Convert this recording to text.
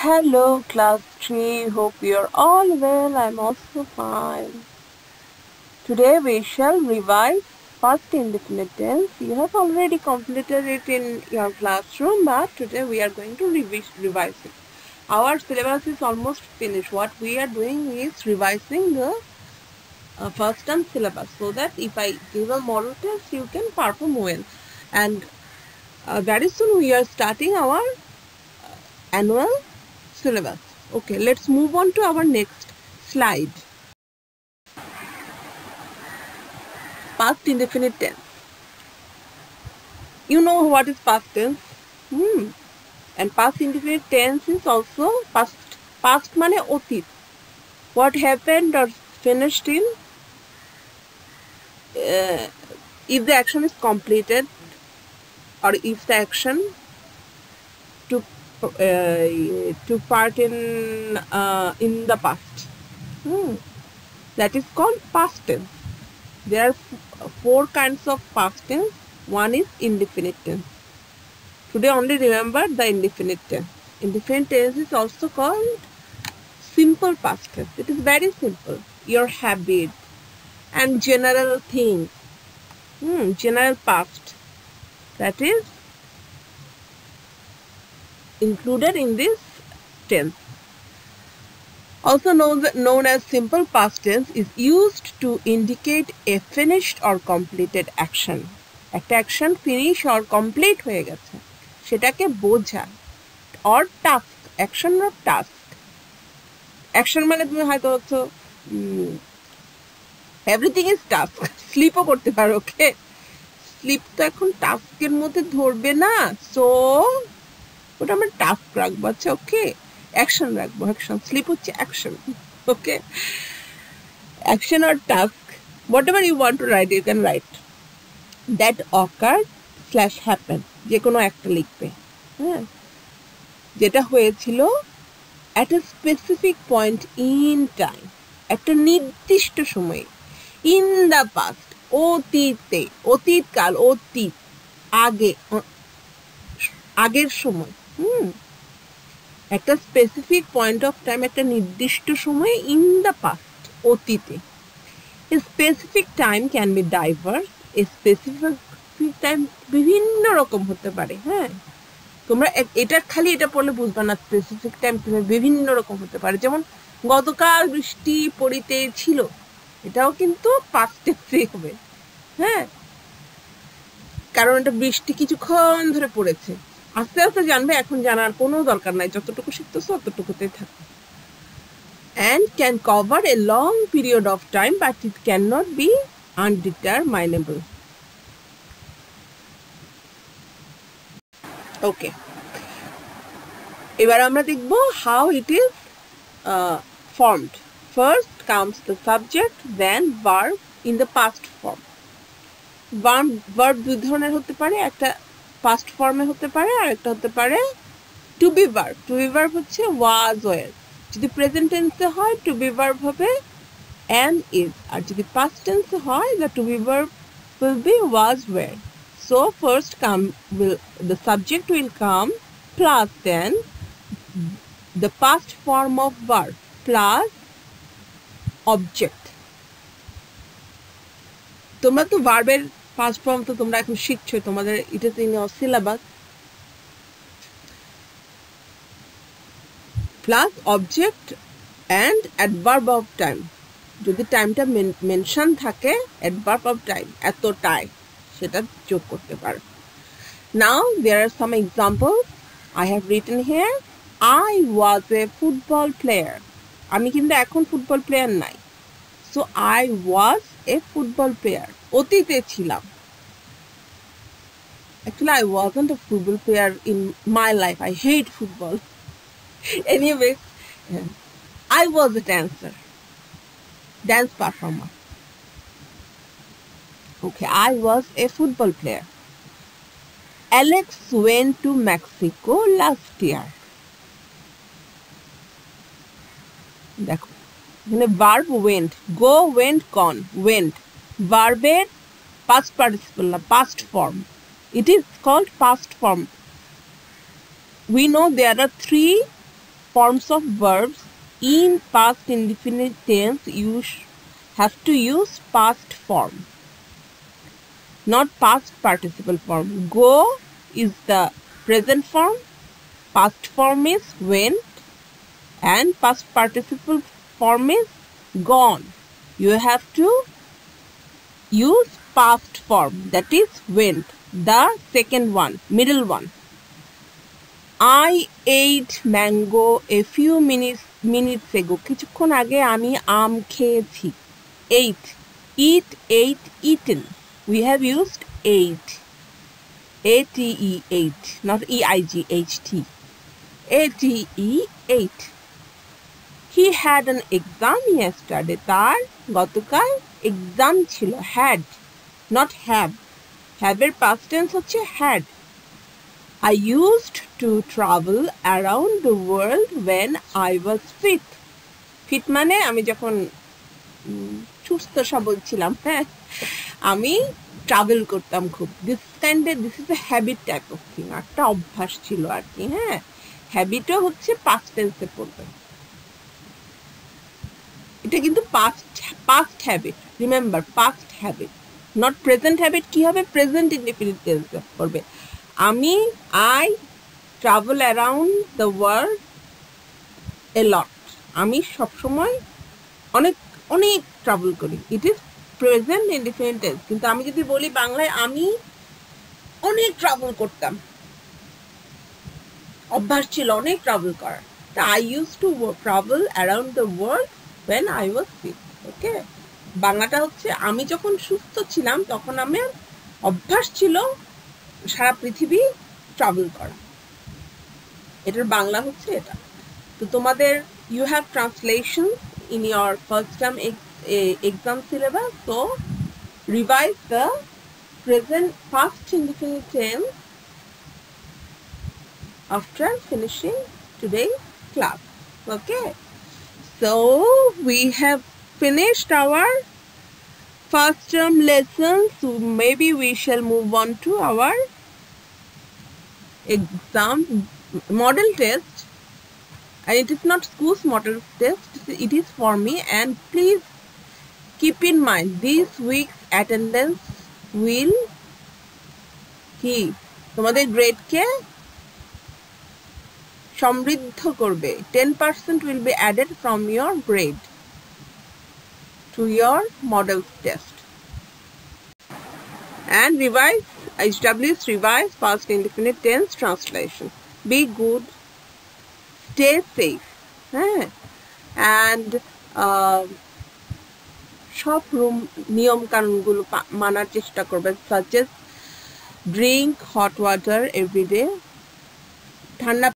Hello, class 3. Hope you're all well. I'm also fine. Today we shall revise past indefinite tense. You have already completed it in your classroom, but today we are going to revise it. Our syllabus is almost finished. What we are doing is revising the first term syllabus so that if I give a model test, you can perform well. And very soon we are starting our annual syllabus. Okay, let's move on to our next slide. Past indefinite tense. You know what is past tense? And past indefinite tense is also past. Past mane otit. What happened or finished in if the action is completed or if the action took part in the past. That is called past tense. There are four kinds of past tense. One is indefinite tense. Today only remember the indefinite tense. Indefinite tense is also called simple past tense. It is very simple. Your habit and general things. General past. That is included in this tense. Also known as simple past tense is used to indicate a finished or completed action. একটা action finish or complete হয়ে গেছে সেটাকে বোঝায় or task action or task action মানে তুমি হয়তো হচ্ছে everything is task স্লিপও করতে পারো ওকে স্লিপ তো এখন টাস্কের মধ্যে ধরবে না সো ওটা আমরা টাস্ক রাখবো আচ্ছা ওকে action রাখবো action sleep হচ্ছে action okay action or task whatever you want to write you can write that occurred / happened যে কোনো একটা লিখবে হ্যাঁ যেটা হয়েছিল at a specific point in time একটা নির্দিষ্ট সময়ে in the past অতীতে অতীতকাল অতীত আগে আগের সময় একটা স্পেসিফিক পয়েন্ট অফ টাইম একটা নির্দিষ্ট সময়ে ইন দ্য পাস্ট অতীতে a specific time can be diverse a specific time বিভিন্ন রকম হতে পারে হ্যাঁ তোমরা এটা খালি এটা পড়লে বুঝবে না স্পেসিফিক টাইম বিভিন্ন রকম হতে পারে যেমন গতকাল বৃষ্টি পড়িতে ছিল এটাও কিন্তু পাস্টে ফ্রি হবে হ্যাঁ কারণ এটা বৃষ্টি কিছুক্ষণ ধরে পড়েছে আস্তে আস্তে জানবে এখন জানার কোনো দরকার নাই যতটুকু শিখতেছো ততটুকুতেই থাকো and can cover a long period of time but it cannot be undeterminable okay এবার আমরা দেখব how it is formed first comes the subject then verb in the past form verb দুই ধরনের হতে পারে একটা past form হতে পারে আর একটা হতে পারে to be verb হচ্ছে was were যদি প্রেজেন্ট টেন্সে হয় to be verb হবে am is আর যদি past tense হয় the to be verb will be was were so first the subject will come plus then the past form of verb plus object তোমরা তো ভার্বের past form তো তোমরা এখন শিখছো তোমাদের it is in your syllabus plus object and adverb of time যদি টাইমটা mention থাকে adverb of time এতটাই সেটা যোগ করতে পারো now there are some examples I have written here I was a football player আমি কিন্তু এখন ফুটবল প্লেয়ার নাই so I was a football player অতীতে ছিলাম actually I wasn't a football player in my life I hate football anyway I was a dance performer okay I was a football player Alex went to Mexico last year দেখো এখানে verb went go went gone went verb-এর past participle না past form it is called past form we know there are three forms of verbs in past indefinite tense, you have to use past form, not past participle form. Go is the present form, past form is went, and past participle form is gone. You have to use past form, that is went, the second one, middle one. I ate mango a few minutes ago. কিছুক্ষণ আগে আমি আম খেয়েছি. Ate, eat, ate, eaten. We have used ate. A-T-E, ate, not E-I-G-H-T. A-T-E, ate. He had an exam yesterday. তার গতকাল exam ছিল. Had, not have. Have এর past tense হচ্ছে had. I used to travel around the world when I was fit. Fit মানে আমি যখন সুস্থ সবল ছিলাম, হ্যাঁ, আমি ট্রাভেল করতাম খুব. This is a habit type of thing, একটা অভ্যাস ছিল আর কি. হ্যাঁ, হ্যাবিটও হচ্ছে পাস্ট টেন্সে পড়বে. এটা কিন্তু past habit, remember, past habit, not present habit. কি হবে? প্রেজেন্ট ইনডিফিনিট টেন্সে পড়বে. আমি I travel around the world a lot. আমি সবসময় অনেক অনেক ট্রাভেল করি. It is present indefinite tense. কিন্তু আমি যদি বলি বাংলায় আমি অনেক ট্রাভেল করতাম, অভ্যাস ছিল অনেক ট্রাভেল করার, তা I use to travel around the world when I was sick. ওকে, বাংলাটা হচ্ছে আমি যখন সুস্থ ছিলাম তখন আমার অভ্যাস ছিল সারা পৃথিবী ট্রাভেল করা. এটার বাংলা হচ্ছে এটা. তো তোমাদের you have translations in your first term exam syllabus, so revise the present past indefinite tense after finishing today's class. Okay, so we have finished our first term lesson, so maybe we shall move on to our exam model test. And it is not school's model test, it is for me. And please keep in mind, this week's attendance will কি তোমাদের গ্রেডকে সমৃদ্ধ করবে. 10% will be added from your grade to your model test. And revise HW's revise past indefinite tense translation. Be good, stay safe, and সব নিয়ম কানুনগুলো মানার চেষ্টা করবে, such as drink hot water every day, ঠান্ডা